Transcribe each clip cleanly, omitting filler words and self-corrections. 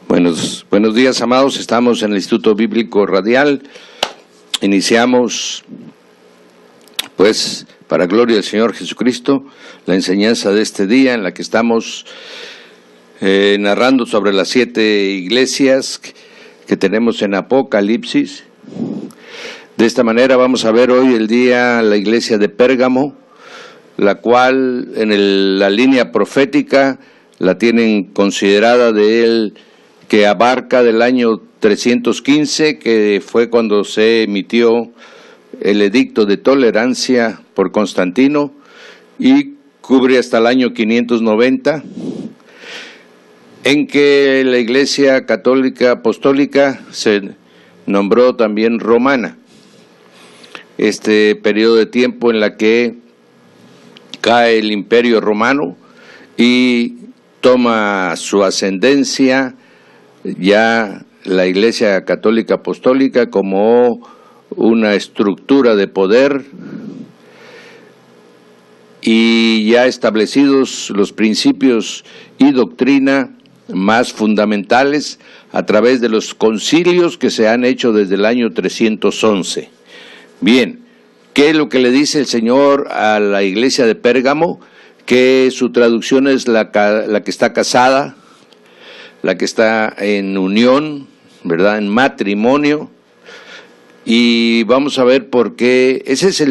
Buenos días, amados. Estamos en el Instituto Bíblico Radial. Iniciamos, pues, para gloria del Señor Jesucristo, la enseñanza de este día en la que estamos narrando sobre las 7 iglesias que tenemos en Apocalipsis. De esta manera vamos a ver hoy el día la iglesia de Pérgamo, la cual en la línea profética la tienen considerada de él, que abarca del año 315, que fue cuando se emitió el edicto de tolerancia por Constantino, y cubre hasta el año 590, en que la Iglesia Católica Apostólica se nombró también romana. Este periodo de tiempo en la que cae el Imperio Romano y toma su ascendencia ya la Iglesia Católica Apostólica como una estructura de poder, y ya establecidos los principios y doctrina más fundamentales a través de los concilios que se han hecho desde el año 311. Bien, ¿qué es lo que le dice el Señor a la iglesia de Pérgamo? Que su traducción es la que está casada, la que está en unión, ¿verdad?, en matrimonio. Y vamos a ver por qué. Esa es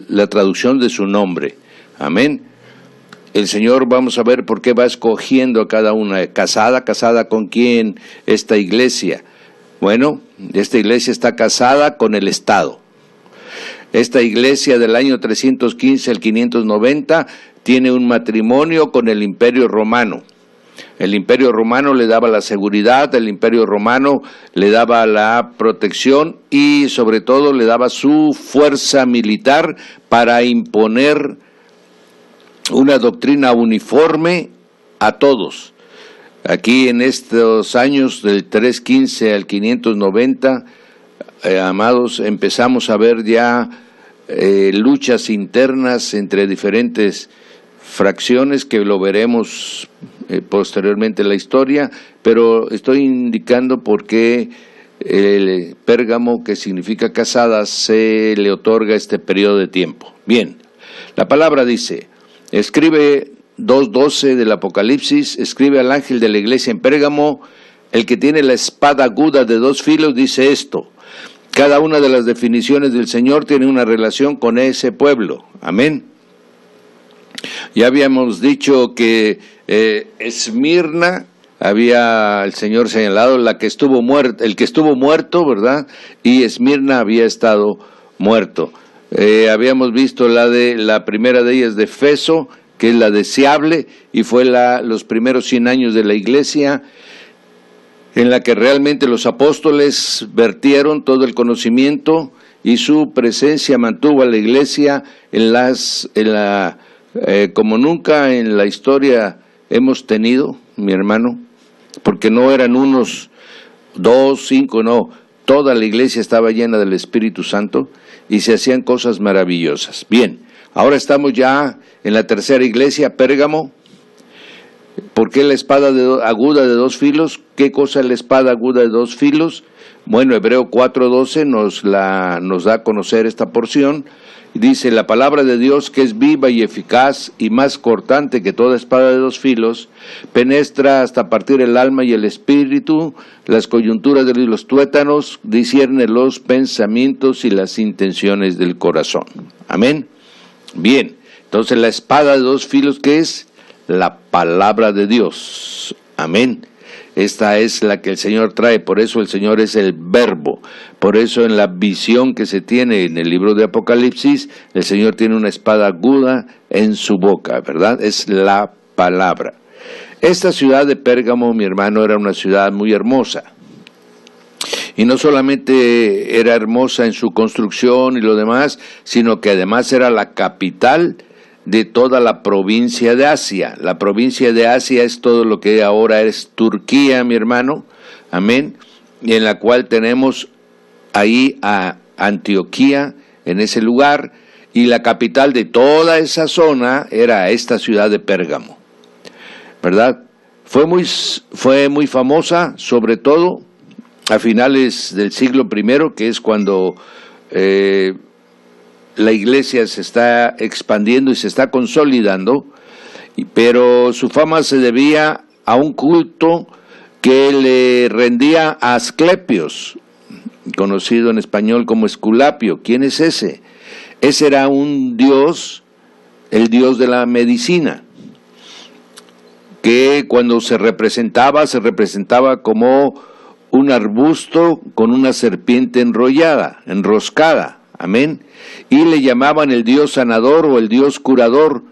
la traducción de su nombre. Amén. El Señor, vamos a ver por qué va escogiendo a cada una. ¿Casada con quién esta iglesia? Bueno, esta iglesia está casada con el Estado. Esta iglesia del año 315 al 590 tiene un matrimonio con el Imperio Romano. El Imperio Romano le daba la seguridad, el Imperio Romano le daba la protección y sobre todo le daba su fuerza militar para imponer una doctrina uniforme a todos. Aquí en estos años del 315 al 590, amados, empezamos a ver ya luchas internas entre diferentes fracciones, que lo veremos posteriormente en la historia, pero estoy indicando por qué el Pérgamo, que significa casada, se le otorga este periodo de tiempo. Bien, la palabra dice, escribe 2:12 del Apocalipsis, escribe al ángel de la iglesia en Pérgamo, el que tiene la espada aguda de 2 filos, dice esto. Cada una de las definiciones del Señor tiene una relación con ese pueblo. Amén. Ya habíamos dicho que Esmirna, había el Señor señalado el que estuvo muerto, ¿verdad? Y Esmirna había estado muerto. Habíamos visto la primera de ellas de Efeso, que es la deseable, y fue los primeros 100 años de la iglesia, en la que realmente los apóstoles vertieron todo el conocimiento y su presencia mantuvo a la iglesia como nunca en la historia hemos tenido, mi hermano, porque no eran unos 2, 5, no, toda la iglesia estaba llena del Espíritu Santo y se hacían cosas maravillosas. Bien, ahora estamos ya en la tercera iglesia, Pérgamo. ¿Por qué la espada aguda de 2 filos? ¿Qué cosa es la espada aguda de 2 filos? Bueno, Hebreo 4:12 nos da a conocer esta porción. Dice, la palabra de Dios, que es viva y eficaz y más cortante que toda espada de 2 filos, penetra hasta partir el alma y el espíritu, las coyunturas de los tuétanos, discierne los pensamientos y las intenciones del corazón. Amén. Bien, entonces la espada de 2 filos, ¿qué es? La palabra de Dios. Amén. Esta es la que el Señor trae, por eso el Señor es el verbo, por eso en la visión que se tiene en el libro de Apocalipsis, el Señor tiene una espada aguda en su boca, ¿verdad? Es la palabra. Esta ciudad de Pérgamo, mi hermano, era una ciudad muy hermosa, y no solamente era hermosa en su construcción y lo demás, sino que además era la capital de toda la provincia de Asia. La provincia de Asia es todo lo que ahora es Turquía, mi hermano, amén, y en la cual tenemos ahí a Antioquía, en ese lugar, y la capital de toda esa zona era esta ciudad de Pérgamo, ¿verdad? Fue muy famosa, sobre todo a finales del siglo I, que es cuando la iglesia se está expandiendo y se está consolidando, pero su fama se debía a un culto que le rendía a Asclepios, conocido en español como Esculapio. ¿Quién es ese? Ese era un dios, el dios de la medicina, que cuando se representaba como un arbusto con una serpiente enroscada, amén, y le llamaban el dios sanador o el dios curador,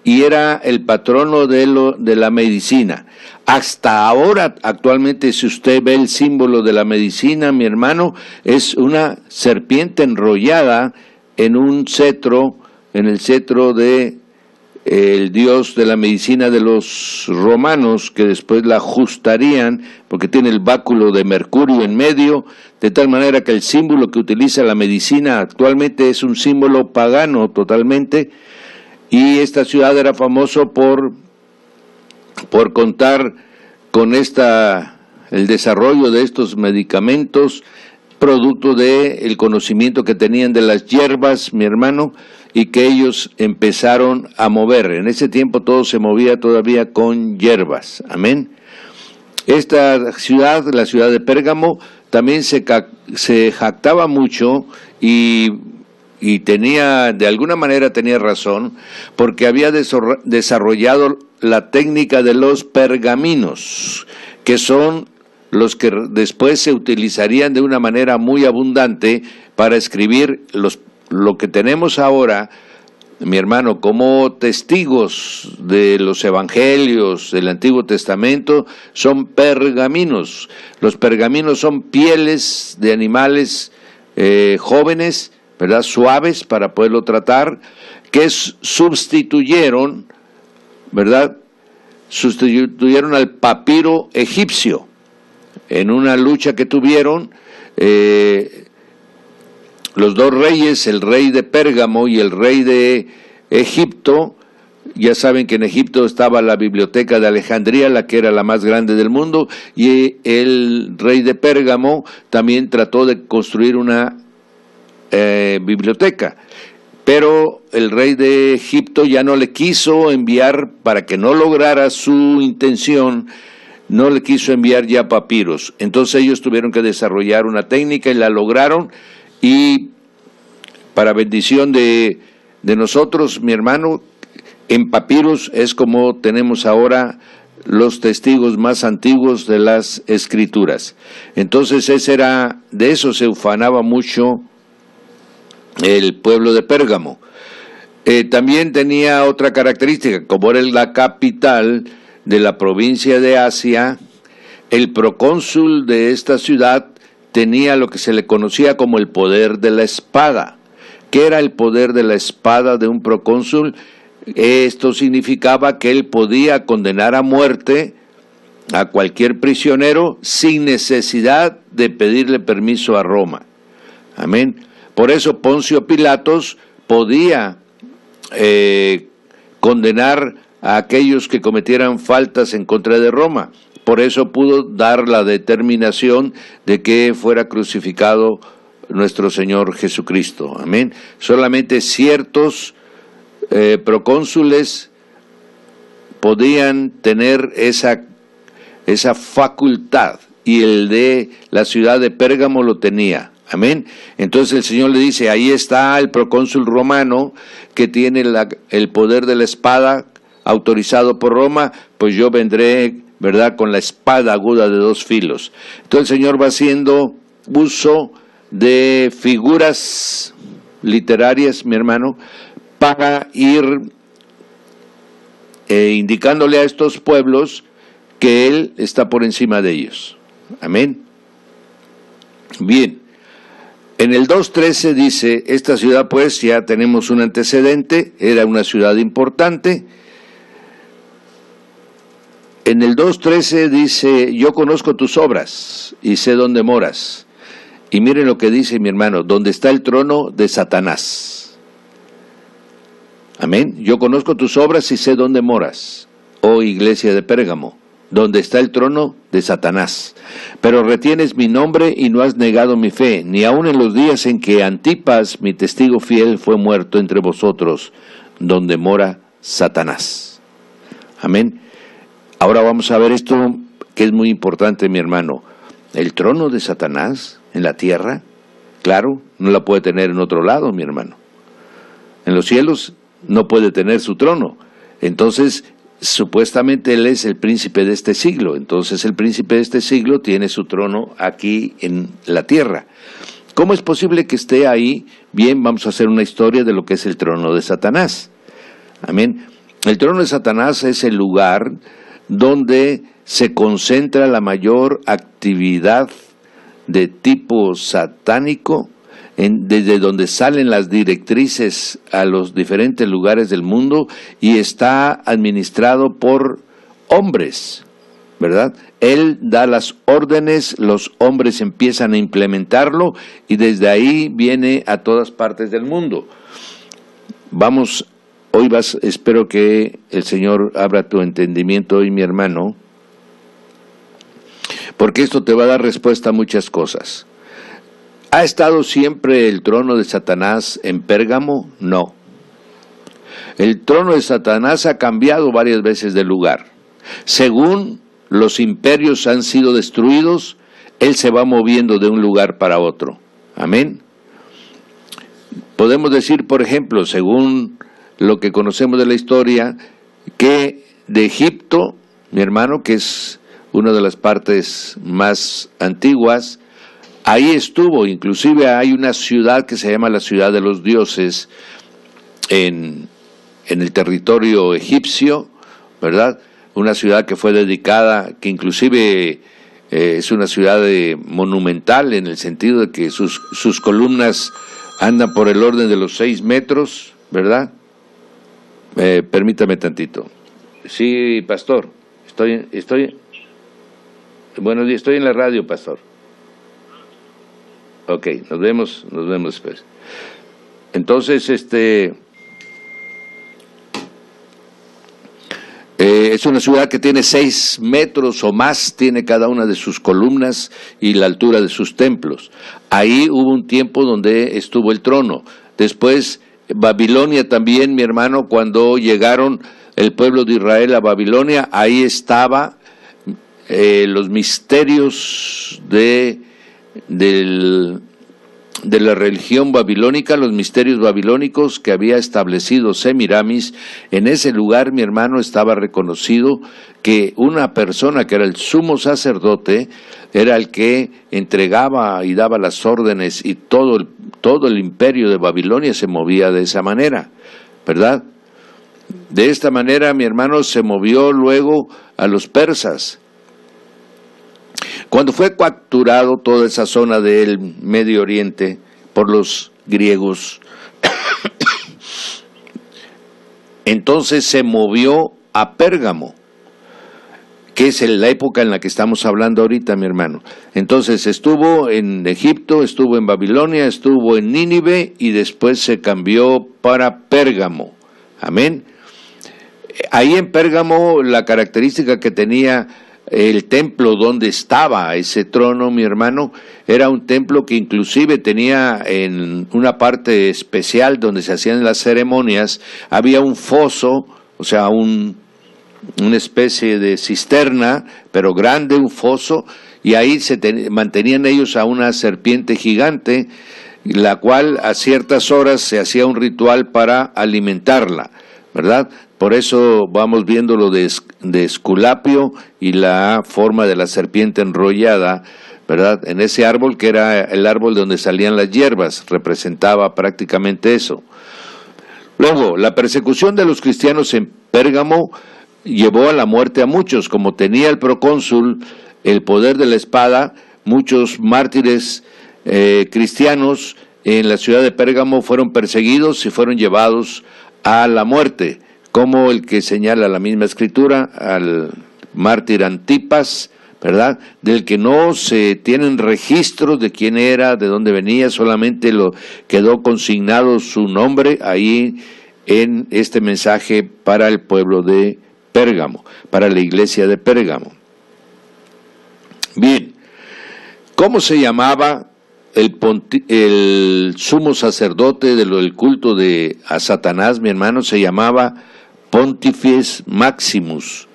y era el patrono de la medicina. Hasta ahora, actualmente, si usted ve el símbolo de la medicina, mi hermano, es una serpiente enrollada en un cetro, en el cetro de el dios de la medicina de los romanos, que después la ajustarían, porque tiene el báculo de Mercurio en medio, de tal manera que el símbolo que utiliza la medicina actualmente es un símbolo pagano totalmente. Y esta ciudad era famoso por contar con el desarrollo de estos medicamentos, producto del conocimiento que tenían de las hierbas, mi hermano, y que ellos empezaron a mover. En ese tiempo todo se movía todavía con hierbas, amén. Esta ciudad, la ciudad de Pérgamo, también se jactaba mucho y tenía, de alguna manera tenía razón, porque había desarrollado la técnica de los pergaminos, que son los que después se utilizarían de una manera muy abundante para escribir lo que tenemos ahora, mi hermano, como testigos de los evangelios del Antiguo Testamento, son pergaminos. Los pergaminos son pieles de animales jóvenes, ¿verdad?, suaves para poderlo tratar, que sustituyeron, ¿verdad?, sustituyeron al papiro egipcio en una lucha que tuvieron los dos reyes, el rey de Pérgamo y el rey de Egipto. Ya saben que en Egipto estaba la biblioteca de Alejandría, la que era la más grande del mundo, y el rey de Pérgamo también trató de construir una biblioteca, pero el rey de Egipto ya no le quiso enviar, para que no lograra su intención, no le quiso enviar ya papiros. Entonces ellos tuvieron que desarrollar una técnica y la lograron, y para bendición de nosotros, mi hermano, en papiros es como tenemos ahora los testigos más antiguos de las Escrituras. Entonces de eso se ufanaba mucho el pueblo de Pérgamo. También tenía otra característica, como era la capital de la provincia de Asia, el procónsul de esta ciudad tenía lo que se le conocía como el poder de la espada. ¿Qué era el poder de la espada de un procónsul? Esto significaba que él podía condenar a muerte a cualquier prisionero sin necesidad de pedirle permiso a Roma. Amén. Por eso Poncio Pilatos podía condenar a aquellos que cometieran faltas en contra de Roma. Por eso pudo dar la determinación de que fuera crucificado nuestro Señor Jesucristo. Amén. Solamente ciertos procónsules podían tener esa facultad, y el de la ciudad de Pérgamo lo tenía. Amén. Entonces el Señor le dice, ahí está el procónsul romano que tiene el poder de la espada autorizado por Roma, pues yo vendré, ¿verdad?, con la espada aguda de dos filos. Entonces el Señor va haciendo uso de figuras literarias, mi hermano, para ir indicándole a estos pueblos que Él está por encima de ellos. Amén. Bien, en el 2.13 dice, esta ciudad pues ya tenemos un antecedente, era una ciudad importante. En el 2.13 dice, yo conozco tus obras y sé dónde moras. Y miren lo que dice, mi hermano, donde está el trono de Satanás. Amén. Yo conozco tus obras y sé dónde moras, oh iglesia de Pérgamo. donde está el trono de Satanás. Pero retienes mi nombre y no has negado mi fe, ni aun en los días en que Antipas, mi testigo fiel, fue muerto entre vosotros, donde mora Satanás. Amén. Ahora vamos a ver esto que es muy importante, mi hermano. El trono de Satanás en la tierra, claro, no la puede tener en otro lado, mi hermano. En los cielos no puede tener su trono. Entonces, supuestamente él es el príncipe de este siglo. Entonces el príncipe de este siglo tiene su trono aquí en la tierra. ¿Cómo es posible que esté ahí? Bien, vamos a hacer una historia de lo que es el trono de Satanás. Amén. El trono de Satanás es el lugar donde se concentra la mayor actividad de tipo satánico, desde donde salen las directrices a los diferentes lugares del mundo, y está administrado por hombres, ¿verdad? Él da las órdenes, los hombres empiezan a implementarlo y desde ahí viene a todas partes del mundo. Espero que el Señor abra tu entendimiento hoy, mi hermano, porque esto te va a dar respuesta a muchas cosas. ¿Ha estado siempre el trono de Satanás en Pérgamo? No. El trono de Satanás ha cambiado varias veces de lugar. Según los imperios han sido destruidos, él se va moviendo de un lugar para otro. Amén. Podemos decir, por ejemplo, según lo que conocemos de la historia, que de Egipto, mi hermano, que es una de las partes más antiguas, ahí estuvo. Inclusive hay una ciudad que se llama la ciudad de los dioses en el territorio egipcio, ¿verdad? Una ciudad que fue dedicada, que inclusive es una ciudad monumental en el sentido de que sus columnas andan por el orden de los 6 metros, ¿verdad? Permítame tantito. Sí, pastor, buenos días, estoy en la radio, pastor. Ok, nos vemos después. Entonces, es una ciudad que tiene 6 metros o más, tiene cada una de sus columnas y la altura de sus templos. Ahí hubo un tiempo donde estuvo el trono. Después, Babilonia también, mi hermano, cuando llegaron el pueblo de Israel a Babilonia, ahí estaba los misterios de la religión babilónica, los misterios babilónicos que había establecido Semiramis. En ese lugar, mi hermano, estaba reconocido que una persona que era el sumo sacerdote era el que entregaba y daba las órdenes, y todo el imperio de Babilonia se movía de esa manera, ¿verdad? De esta manera, mi hermano, se movió luego a los persas. Cuando fue capturado toda esa zona del Medio Oriente por los griegos, entonces se movió a Pérgamo, que es la época en la que estamos hablando ahorita, mi hermano. Entonces estuvo en Egipto, estuvo en Babilonia, estuvo en Nínive y después se cambió para Pérgamo. Amén. Ahí en Pérgamo, la característica que tenía el templo donde estaba ese trono, mi hermano, era un templo que inclusive tenía en una parte especial donde se hacían las ceremonias, había un foso, o sea, una especie de cisterna, pero grande, un foso, y ahí mantenían ellos a una serpiente gigante, la cual a ciertas horas se hacía un ritual para alimentarla, ¿verdad? Por eso vamos viendo lo de Esculapio y la forma de la serpiente enrollada, ¿verdad? En ese árbol que era el árbol donde salían las hierbas, representaba prácticamente eso. Luego, la persecución de los cristianos en Pérgamo llevó a la muerte a muchos. Como tenía el procónsul el poder de la espada, muchos mártires cristianos en la ciudad de Pérgamo fueron perseguidos y fueron llevados a la muerte, como el que señala la misma escritura, al mártir Antipas, ¿verdad? Del que no se tienen registros de quién era, de dónde venía, solamente quedó consignado su nombre ahí en este mensaje para el pueblo de Pérgamo, para la iglesia de Pérgamo. Bien, ¿cómo se llamaba el sumo sacerdote del culto a Satanás, mi hermano? Se llamaba Pontifex Maximus.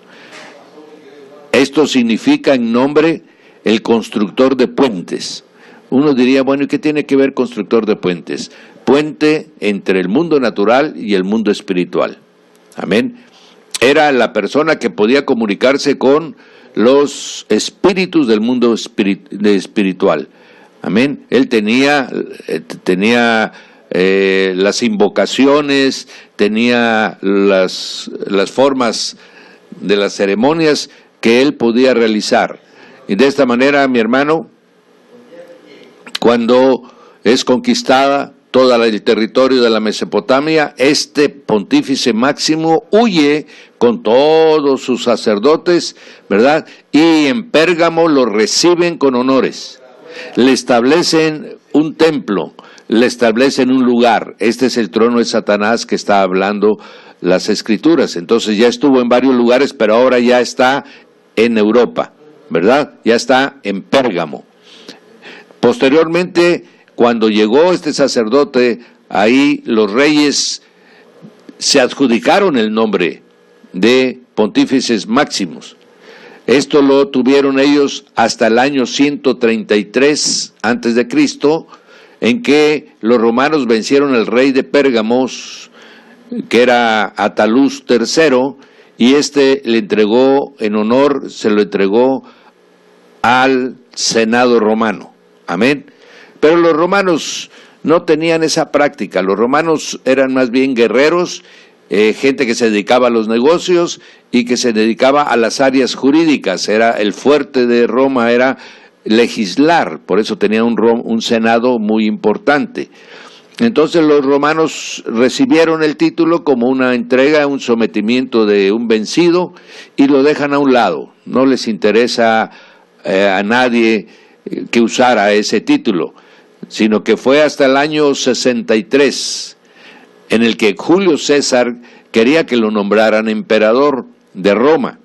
Esto significa en nombre el constructor de puentes. Uno diría, bueno, ¿y qué tiene que ver constructor de puentes? Puente entre el mundo natural y el mundo espiritual. Amén. Era la persona que podía comunicarse con los espíritus del mundo espiritual. Amén. Él tenía las invocaciones, tenía las formas de las ceremonias que él podía realizar. Y de esta manera, mi hermano, cuando es conquistada todo el territorio de la Mesopotamia, este pontífice máximo huye con todos sus sacerdotes, ¿verdad? Y en Pérgamo lo reciben con honores. Le establecen un templo, le establecen un lugar. Este es el trono de Satanás que está hablando las Escrituras. Entonces ya estuvo en varios lugares, pero ahora ya está en Europa, ¿verdad? Ya está en Pérgamo. Posteriormente, cuando llegó este sacerdote, ahí los reyes se adjudicaron el nombre de Pontífices Máximos. Esto lo tuvieron ellos hasta el año 133 a.C., en que los romanos vencieron al rey de Pérgamos, que era Atalus III, y este le entregó en honor, se lo entregó al Senado romano. Amén. Pero los romanos no tenían esa práctica. Los romanos eran más bien guerreros, gente que se dedicaba a los negocios y que se dedicaba a las áreas jurídicas. Era el fuerte de Roma, era legislar, por eso tenía un senado muy importante. Entonces los romanos recibieron el título como una entrega, un sometimiento de un vencido, y lo dejan a un lado. No les interesa a nadie que usara ese título, sino que fue hasta el año 63 en el que Julio César quería que lo nombraran emperador de Roma.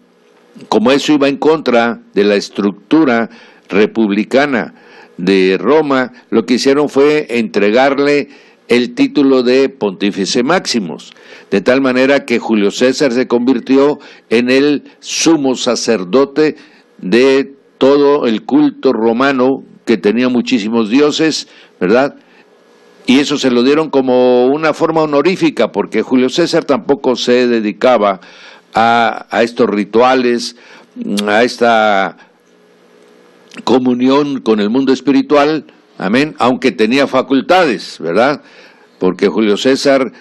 Como eso iba en contra de la estructura republicana de Roma, lo que hicieron fue entregarle el título de Pontífice Máximos, de tal manera que Julio César se convirtió en el sumo sacerdote de todo el culto romano, que tenía muchísimos dioses, ¿verdad? Y eso se lo dieron como una forma honorífica, porque Julio César tampoco se dedicaba a estos rituales, a esta comunión con el mundo espiritual, amén, aunque tenía facultades, ¿verdad? Porque Julio César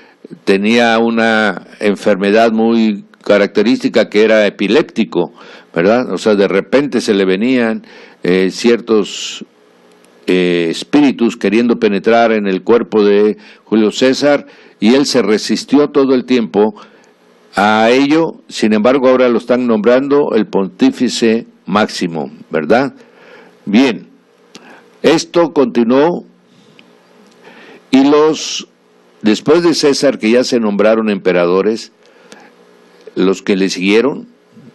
tenía una enfermedad muy característica, que era epiléptico, ¿verdad? O sea, de repente se le venían ciertos espíritus queriendo penetrar en el cuerpo de Julio César, y él se resistió todo el tiempo a ello. Sin embargo, ahora lo están nombrando el Pontífice Máximo, ¿verdad? Bien, esto continuó, y después de César, que ya se nombraron emperadores, los que le siguieron,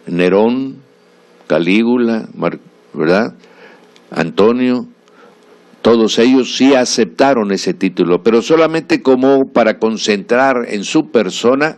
Nerón, Calígula, ¿verdad?, Antonio, todos ellos sí aceptaron ese título, pero solamente como para concentrar en su persona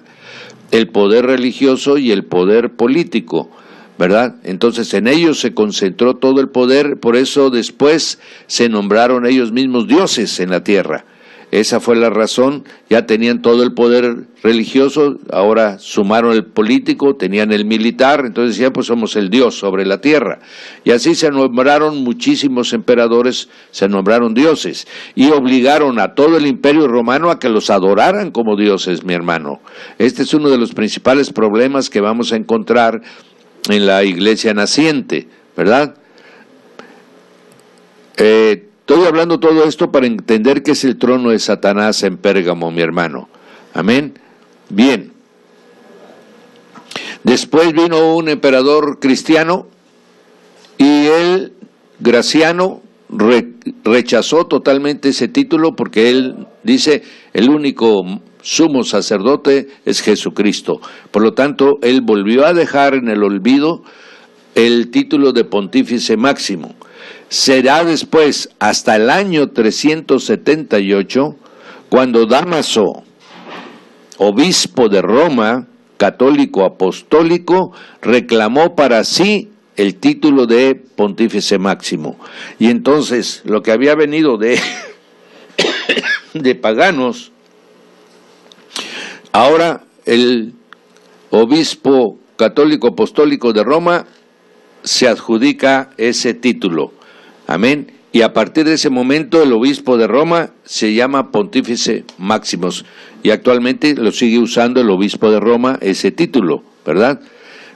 el poder religioso y el poder político, ¿verdad? Entonces en ellos se concentró todo el poder, por eso después se nombraron ellos mismos dioses en la tierra. Esa fue la razón. Ya tenían todo el poder religioso, ahora sumaron el político, tenían el militar, entonces ya pues somos el Dios sobre la tierra. Y así se nombraron muchísimos emperadores, se nombraron dioses, y obligaron a todo el imperio romano a que los adoraran como dioses, mi hermano. Este es uno de los principales problemas que vamos a encontrar en la iglesia naciente, ¿verdad? Estoy hablando todo esto para entender que es el trono de Satanás en Pérgamo, mi hermano. Amén. Bien. Después vino un emperador cristiano, y él, Graciano, rechazó totalmente ese título, porque él dice, el único sumo sacerdote es Jesucristo. Por lo tanto, él volvió a dejar en el olvido el título de pontífice máximo. Será después, hasta el año 378, cuando Dámaso, obispo de Roma, católico apostólico, reclamó para sí el título de pontífice máximo. Y entonces, lo que había venido de paganos, ahora el obispo católico apostólico de Roma se adjudica ese título. Amén. Y a partir de ese momento el obispo de Roma se llama pontífice máximos. Y actualmente lo sigue usando el obispo de Roma ese título, ¿verdad?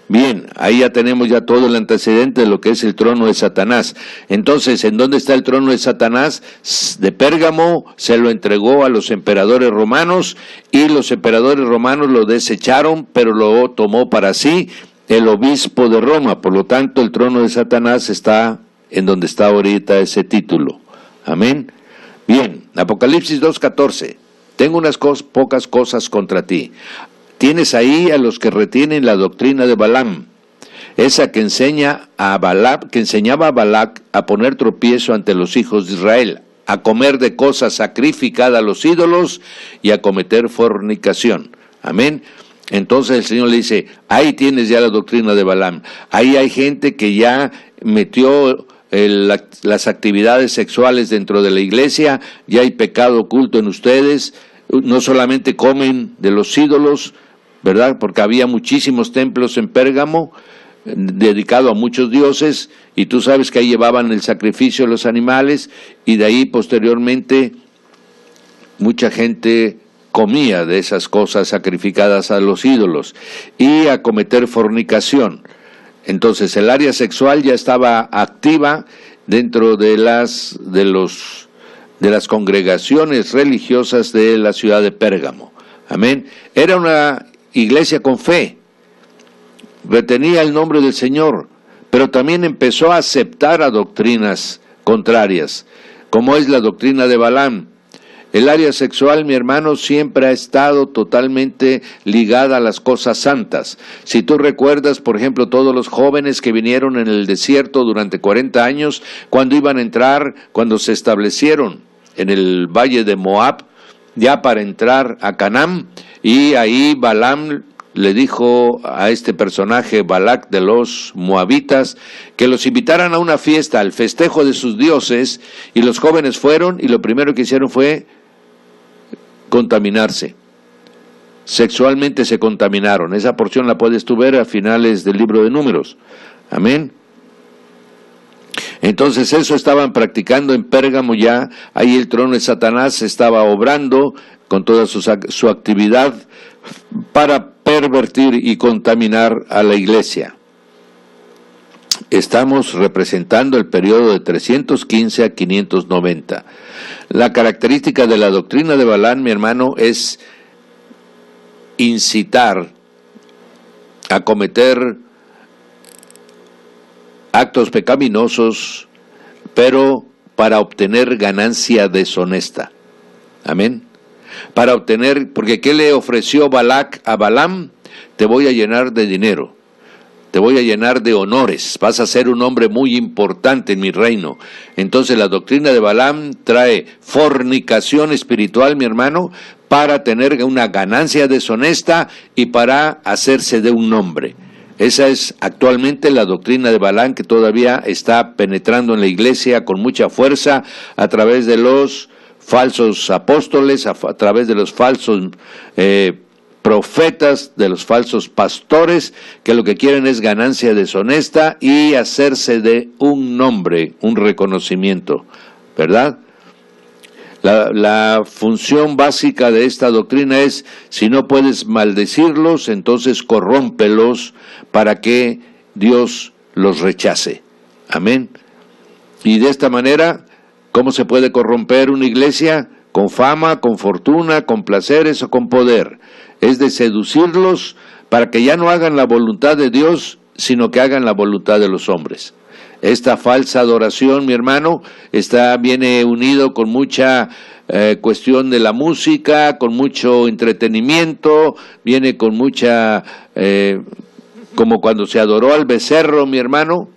Bien, ahí ya tenemos ya todo el antecedente de lo que es el trono de Satanás. Entonces, ¿en dónde está el trono de Satanás? De Pérgamo se lo entregó a los emperadores romanos y los emperadores romanos lo desecharon, pero lo tomó para sí el obispo de Roma. Por lo tanto, el trono de Satanás está en donde está ahorita ese título. Amén. Bien, Apocalipsis 2:14. Tengo unas pocas cosas contra ti. Tienes ahí a los que retienen la doctrina de Balaam, esa que enseñaba a Balac a poner tropiezo ante los hijos de Israel, a comer de cosas sacrificadas a los ídolos y a cometer fornicación. Amén. Entonces el Señor le dice, ahí tienes ya la doctrina de Balaam. Ahí hay gente que ya metió las actividades sexuales dentro de la iglesia, ya hay pecado oculto en ustedes, no solamente comen de los ídolos, ¿verdad? Porque había muchísimos templos en Pérgamo dedicados a muchos dioses, y tú sabes que ahí llevaban el sacrificio de los animales, y de ahí posteriormente mucha gente comía de esas cosas sacrificadas a los ídolos, y a cometer fornicación. Entonces el área sexual ya estaba activa dentro de las congregaciones religiosas de la ciudad de Pérgamo. Amén. Era una iglesia con fe, retenía el nombre del Señor, pero también empezó a aceptar a doctrinas contrarias, como es la doctrina de Balaam. El área sexual, mi hermano, siempre ha estado totalmente ligada a las cosas santas. Si tú recuerdas, por ejemplo, todos los jóvenes que vinieron en el desierto durante 40 años, cuando iban a entrar, cuando se establecieron en el valle de Moab, ya para entrar a Canaán, y ahí Balaam le dijo a este personaje, Balac de los moabitas, que los invitaran a una fiesta, al festejo de sus dioses, y los jóvenes fueron, y lo primero que hicieron fue contaminarse. Sexualmente se contaminaron. Esa porción la puedes tú ver a finales del libro de Números. Amén. Entonces eso estaban practicando en Pérgamo ya. Ahí el trono de Satanás estaba obrando con toda su actividad para pervertir y contaminar a la iglesia. Estamos representando el periodo de 315 a 590. La característica de la doctrina de Balaam, mi hermano, es incitar a cometer actos pecaminosos, pero para obtener ganancia deshonesta. Amén. Para obtener, porque ¿qué le ofreció Balac a Balaam? Te voy a llenar de dinero. Te voy a llenar de honores, vas a ser un hombre muy importante en mi reino. Entonces la doctrina de Balaam trae fornicación espiritual, mi hermano, para tener una ganancia deshonesta y para hacerse de un nombre. Esa es actualmente la doctrina de Balaam, que todavía está penetrando en la iglesia con mucha fuerza a través de los falsos apóstoles, a través de los falsos profetas, de los falsos pastores, que lo que quieren es ganancia deshonesta y hacerse de un nombre, un reconocimiento, ¿verdad? La función básica de esta doctrina es, si no puedes maldecirlos, entonces corrómpelos para que Dios los rechace. Amén. Y de esta manera, ¿cómo se puede corromper una iglesia? Con fama, con fortuna, con placeres o con poder. Es de seducirlos para que ya no hagan la voluntad de Dios, sino que hagan la voluntad de los hombres. Esta falsa adoración, mi hermano, viene unido con mucha cuestión de la música, con mucho entretenimiento, viene con mucha como cuando se adoró al becerro, mi hermano,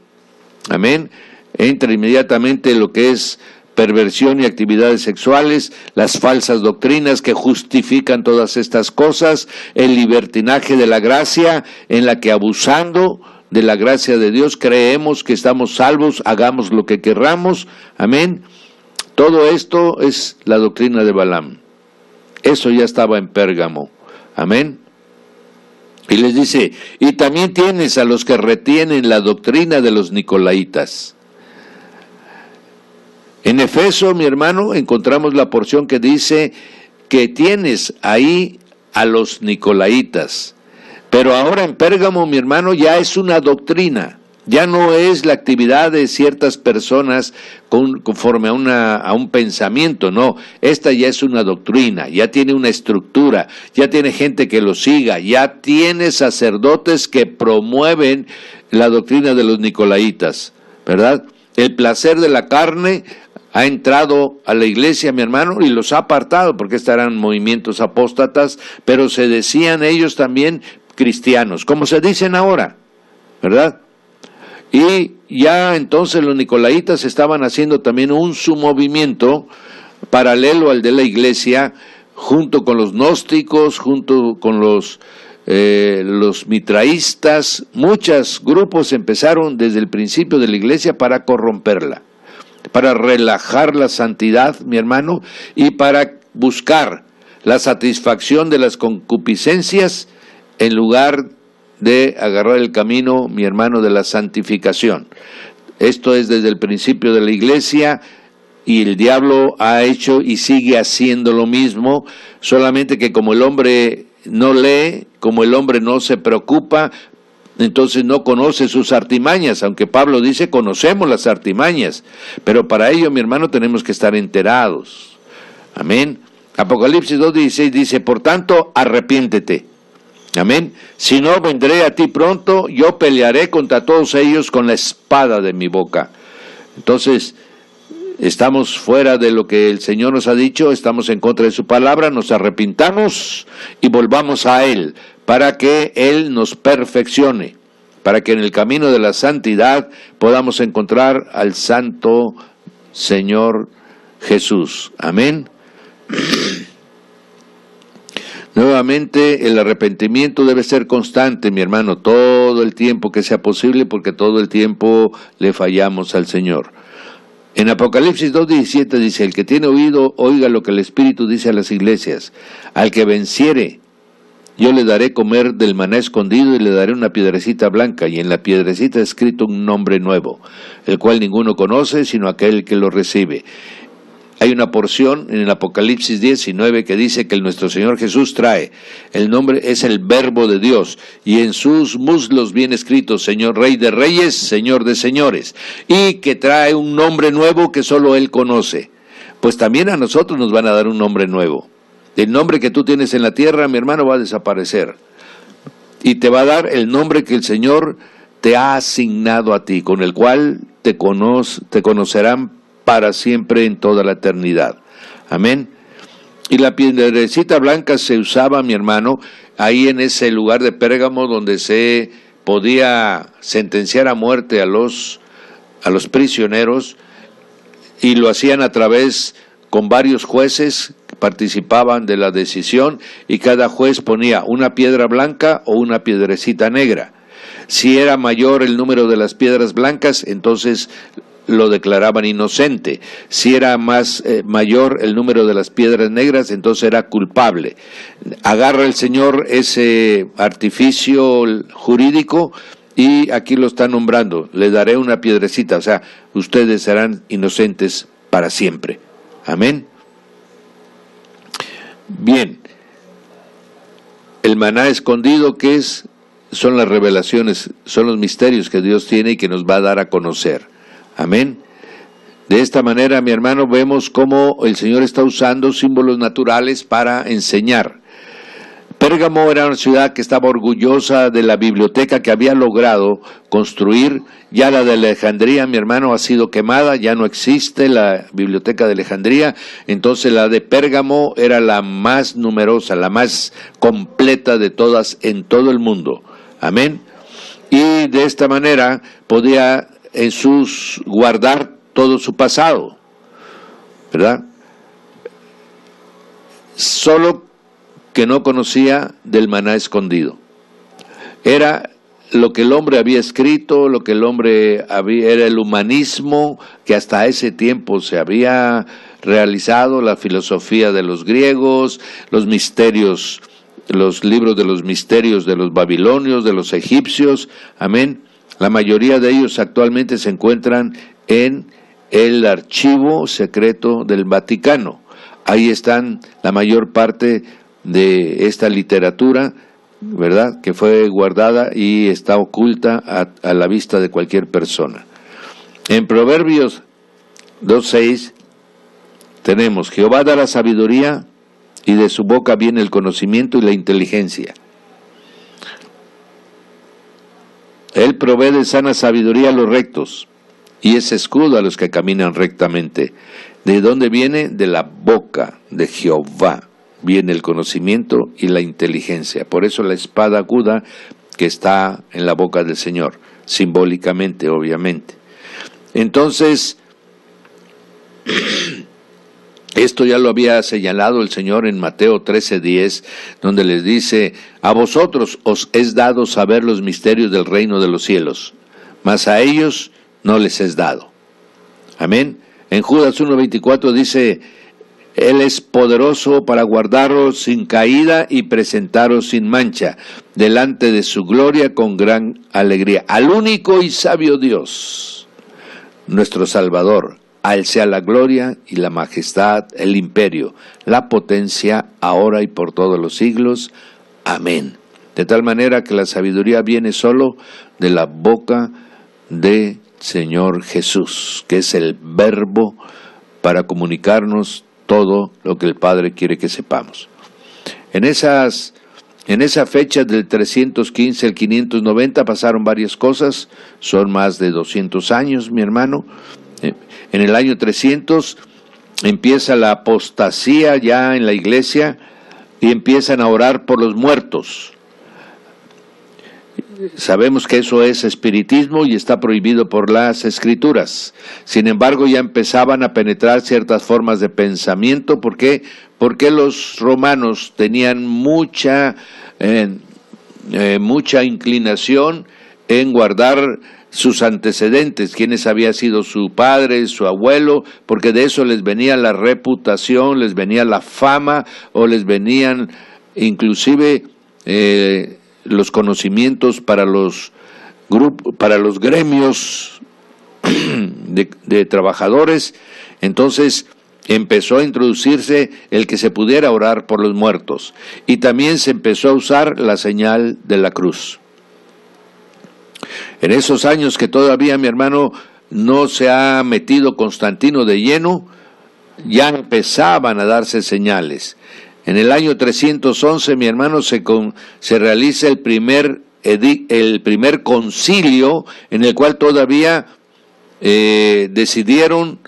amén, entra inmediatamente lo que es perversión y actividades sexuales, las falsas doctrinas que justifican todas estas cosas, el libertinaje de la gracia, en la que abusando de la gracia de Dios creemos que estamos salvos, hagamos lo que querramos, amén. Todo esto es la doctrina de Balaam. Eso ya estaba en Pérgamo, amén. Y les dice, y también tienes a los que retienen la doctrina de los nicolaitas. En Efeso, mi hermano, encontramos la porción que dice que tienes ahí a los nicolaitas. Pero ahora en Pérgamo, mi hermano, ya es una doctrina. Ya no es la actividad de ciertas personas conforme a un pensamiento, no. Esta ya es una doctrina, ya tiene una estructura, ya tiene gente que lo siga, ya tiene sacerdotes que promueven la doctrina de los nicolaitas, ¿verdad? El placer de la carne ha entrado a la iglesia, mi hermano, y los ha apartado, porque estarán movimientos apóstatas, pero se decían ellos también cristianos, como se dicen ahora, ¿verdad? Y ya entonces los nicolaitas estaban haciendo también su movimiento paralelo al de la iglesia, junto con los gnósticos, junto con los mitraístas. Muchos grupos empezaron desde el principio de la iglesia para corromperla, para relajar la santidad, mi hermano, y para buscar la satisfacción de las concupiscencias en lugar de agarrar el camino, mi hermano, de la santificación. Esto es desde el principio de la iglesia, y el diablo ha hecho y sigue haciendo lo mismo, solamente que como el hombre no lee, como el hombre no se preocupa, entonces no conoce sus artimañas, aunque Pablo dice conocemos las artimañas, pero para ello, mi hermano, tenemos que estar enterados. Amén. Apocalipsis 2:16 dice, por tanto, arrepiéntete. Amén. Si no, vendré a ti pronto, yo pelearé contra todos ellos con la espada de mi boca. Entonces, estamos fuera de lo que el Señor nos ha dicho, estamos en contra de su palabra, nos arrepintamos y volvamos a Él, para que Él nos perfeccione, para que en el camino de la santidad podamos encontrar al Santo Señor Jesús. Amén. Nuevamente, el arrepentimiento debe ser constante, mi hermano, todo el tiempo que sea posible, porque todo el tiempo le fallamos al Señor. En Apocalipsis 2:17 dice, el que tiene oído, oiga lo que el Espíritu dice a las iglesias. Al que venciere, yo le daré comer del maná escondido y le daré una piedrecita blanca, y en la piedrecita escrito un nombre nuevo, el cual ninguno conoce, sino aquel que lo recibe. Hay una porción en el Apocalipsis 19 que dice que nuestro Señor Jesús trae, el nombre es el Verbo de Dios, y en sus muslos viene escrito, Señor Rey de Reyes, Señor de Señores, y que trae un nombre nuevo que solo Él conoce. Pues también a nosotros nos van a dar un nombre nuevo. El nombre que tú tienes en la tierra, mi hermano, va a desaparecer, y te va a dar el nombre que el Señor te ha asignado a ti, con el cual te conocerán para siempre en toda la eternidad. Amén. Y la piedrecita blanca se usaba, mi hermano, ahí en ese lugar de Pérgamo donde se podía sentenciar a muerte a los prisioneros, y lo hacían a través con varios jueces que participaban de la decisión, y cada juez ponía una piedra blanca o una piedrecita negra. Si era mayor el número de las piedras blancas, entonces lo declaraban inocente. Si era mayor el número de las piedras negras, entonces era culpable. Agarra el Señor ese artificio jurídico y aquí lo está nombrando. Le daré una piedrecita, o sea, ustedes serán inocentes para siempre. Amén. Bien. El maná escondido, ¿qué es? Son las revelaciones, son los misterios que Dios tiene y que nos va a dar a conocer. Amén. De esta manera, mi hermano, vemos cómo el Señor está usando símbolos naturales para enseñar. Pérgamo era una ciudad que estaba orgullosa de la biblioteca que había logrado construir. Ya la de Alejandría, mi hermano, ha sido quemada, ya no existe la biblioteca de Alejandría. Entonces la de Pérgamo era la más numerosa, la más completa de todas en todo el mundo. Amén. y de esta manera podía guardar todo su pasado, ¿verdad? Solo que no conocía del maná escondido. Era lo que el hombre había escrito, lo que el hombre era el humanismo que hasta ese tiempo se había realizado, la filosofía de los griegos, los misterios, los libros de los misterios de los babilonios, de los egipcios, amén. La mayoría de ellos actualmente se encuentran en el archivo secreto del Vaticano. Ahí están la mayor parte de esta literatura, ¿verdad?, que fue guardada y está oculta a la vista de cualquier persona. En Proverbios 2:6 tenemos: Jehová da la sabiduría, y de su boca viene el conocimiento y la inteligencia. Él provee de sana sabiduría a los rectos, y es escudo a los que caminan rectamente. ¿De dónde viene? De la boca de Jehová viene el conocimiento y la inteligencia. Por eso la espada aguda que está en la boca del Señor, simbólicamente, obviamente. Entonces, esto ya lo había señalado el Señor en Mateo 13:10, donde les dice: a vosotros os es dado saber los misterios del reino de los cielos, mas a ellos no les es dado. Amén. En Judas 1:24 dice: Él es poderoso para guardaros sin caída y presentaros sin mancha delante de su gloria con gran alegría. Al único y sabio Dios, nuestro Salvador, a Él sea la gloria y la majestad, el imperio, la potencia, ahora y por todos los siglos. Amén. De tal manera que la sabiduría viene solo de la boca de Señor Jesús, que es el verbo para comunicarnos todo lo que el Padre quiere que sepamos. En esa fecha del 315 al 590 pasaron varias cosas, son más de 200 años, mi hermano. En el año 300 empieza la apostasía ya en la iglesia y empiezan a orar por los muertos. Sabemos que eso es espiritismo y está prohibido por las Escrituras. Sin embargo, ya empezaban a penetrar ciertas formas de pensamiento. ¿Por qué? Porque los romanos tenían mucha inclinación en guardar sus antecedentes, quiénes había sido su padre, su abuelo, porque de eso les venía la reputación, les venía la fama, o les venían inclusive los conocimientos para los gremios de trabajadores. Entonces empezó a introducirse el que se pudiera orar por los muertos, y también se empezó a usar la señal de la cruz. En esos años que todavía, mi hermano, no se ha metido Constantino de lleno, ya empezaban a darse señales. En el año 311, mi hermano, se realiza el primer concilio, en el cual todavía decidieron,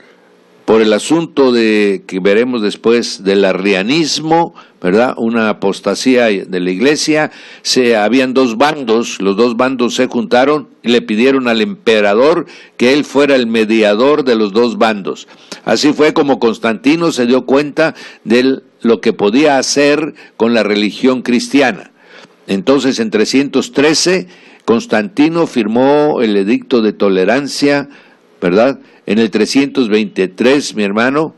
por el asunto que veremos después del arrianismo, ¿verdad?, una apostasía de la iglesia. Habían dos bandos, los dos bandos se juntaron y le pidieron al emperador que él fuera el mediador de los dos bandos. Así fue como Constantino se dio cuenta de lo que podía hacer con la religión cristiana. Entonces, en 313, Constantino firmó el edicto de tolerancia, ¿verdad? En el 323, mi hermano,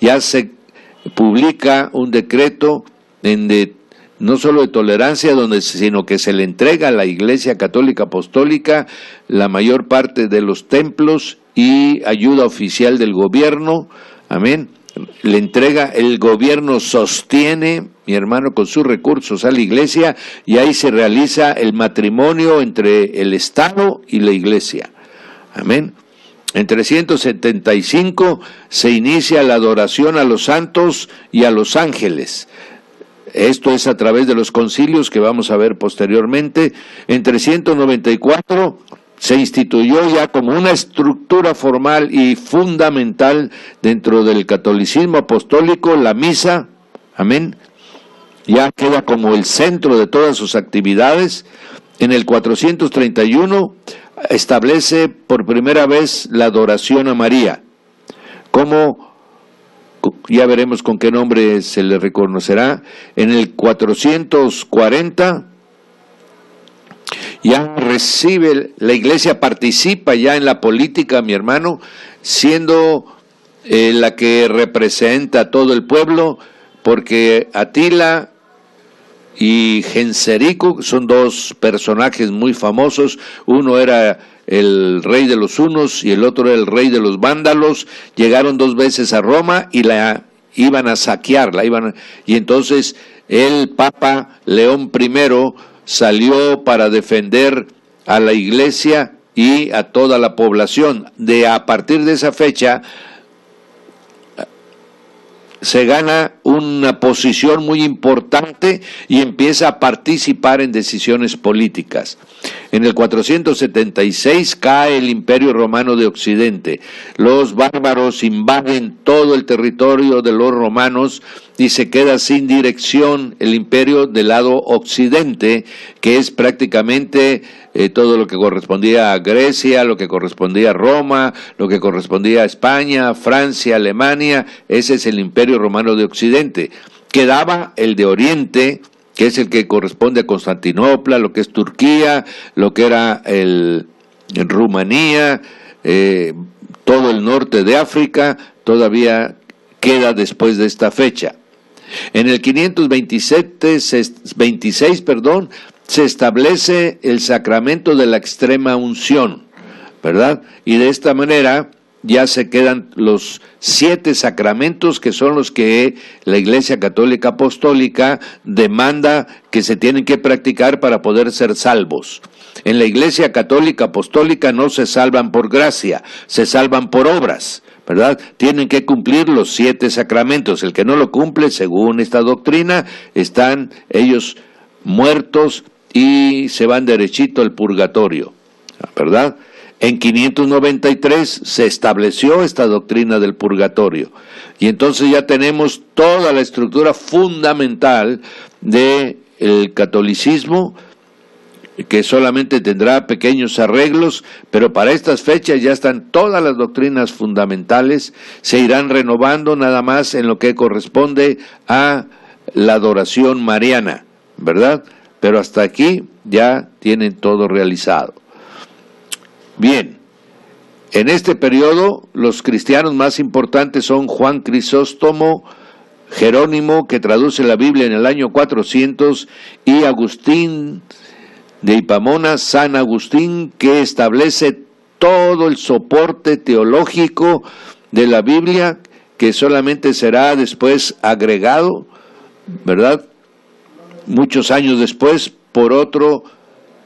ya se publica un decreto no solo de tolerancia, sino que se le entrega a la Iglesia Católica Apostólica la mayor parte de los templos y ayuda oficial del gobierno. Amén. Le entrega, el gobierno sostiene, mi hermano, con sus recursos a la iglesia, y ahí se realiza el matrimonio entre el Estado y la iglesia. Amén. En 375 se inicia la adoración a los santos y a los ángeles. Esto es a través de los concilios que vamos a ver posteriormente. En 394 se instituyó ya como una estructura formal y fundamental dentro del catolicismo apostólico la misa. Amén. Ya queda como el centro de todas sus actividades. en el 431 establece por primera vez la adoración a María, como ya veremos con qué nombre se le reconocerá. En el 440 ya recibe, la iglesia participa ya en la política, mi hermano, siendo la que representa a todo el pueblo, porque Atila y Genserico son dos personajes muy famosos. Uno era el rey de los hunos y el otro era el rey de los vándalos. Llegaron 2 veces a Roma y la iban a saquear, y entonces el Papa León I salió para defender a la iglesia y a toda la población. A partir de esa fecha se gana una posición muy importante y empieza a participar en decisiones políticas. En el 476 cae el Imperio Romano de Occidente. Los bárbaros invaden todo el territorio de los romanos y se queda sin dirección el imperio del lado occidente, que es prácticamente todo lo que correspondía a Grecia, lo que correspondía a Roma, lo que correspondía a España, Francia, Alemania. Ese es el Imperio Romano de Occidente. Quedaba el de Oriente, que es el que corresponde a Constantinopla, lo que es Turquía, lo que era Rumanía, todo el norte de África, todavía queda después de esta fecha. En el 526, se establece el sacramento de la extrema unción, ¿verdad? Y de esta manera ya se quedan los 7 sacramentos, que son los que la Iglesia Católica Apostólica demanda que se tienen que practicar para poder ser salvos. En la Iglesia Católica Apostólica no se salvan por gracia, se salvan por obras, ¿verdad? Tienen que cumplir los 7 sacramentos. El que no lo cumple, según esta doctrina, están ellos muertos y se van derechito al purgatorio, ¿verdad? En 593 se estableció esta doctrina del purgatorio, y entonces ya tenemos toda la estructura fundamental del catolicismo, que solamente tendrá pequeños arreglos, pero para estas fechas ya están todas las doctrinas fundamentales. Se irán renovando nada más en lo que corresponde a la adoración mariana, ¿verdad? Pero hasta aquí ya tienen todo realizado. Bien, en este periodo los cristianos más importantes son Juan Crisóstomo, Jerónimo, que traduce la Biblia en el año 400, y Agustín de Hipamona, San Agustín, que establece todo el soporte teológico de la Biblia, que solamente será después agregado, ¿verdad?, muchos años después, por otro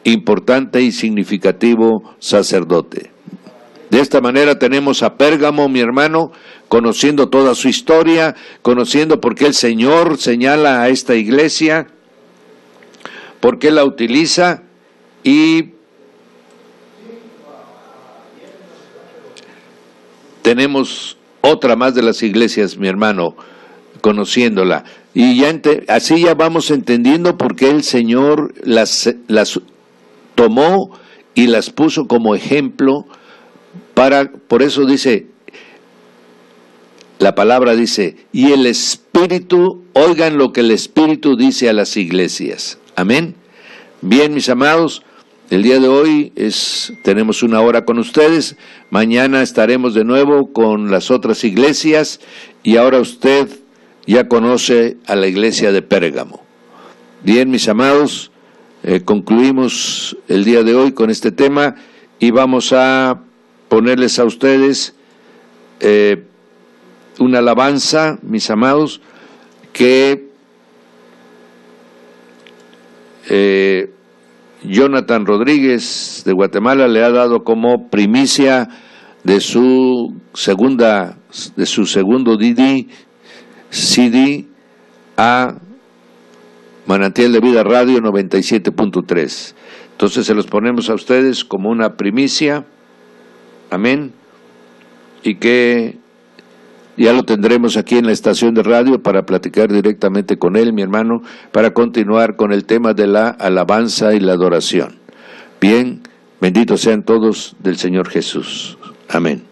importante y significativo sacerdote. De esta manera tenemos a Pérgamo, mi hermano, conociendo toda su historia, conociendo por qué el Señor señala a esta iglesia, por qué la utiliza, y tenemos otra más de las iglesias, mi hermano, conociéndola. Y ya así ya vamos entendiendo por qué el Señor las tomó y las puso como ejemplo por eso dice, la palabra dice, y el Espíritu, oigan lo que el Espíritu dice a las iglesias. Amén. Bien, mis amados, el día de hoy tenemos una hora con ustedes. Mañana estaremos de nuevo con las otras iglesias, y ahora usted ya conoce a la iglesia de Pérgamo. Bien, mis amados, concluimos el día de hoy con este tema, y vamos a ponerles a ustedes una alabanza, mis amados, que Jonathan Rodríguez de Guatemala le ha dado como primicia de su segundo CD a Manantial de Vida Radio 97.3. Entonces se los ponemos a ustedes como una primicia. Amén. Y que ya lo tendremos aquí en la estación de radio para platicar directamente con él, mi hermano, para continuar con el tema de la alabanza y la adoración. Bien, benditos sean todos del Señor Jesús. Amén.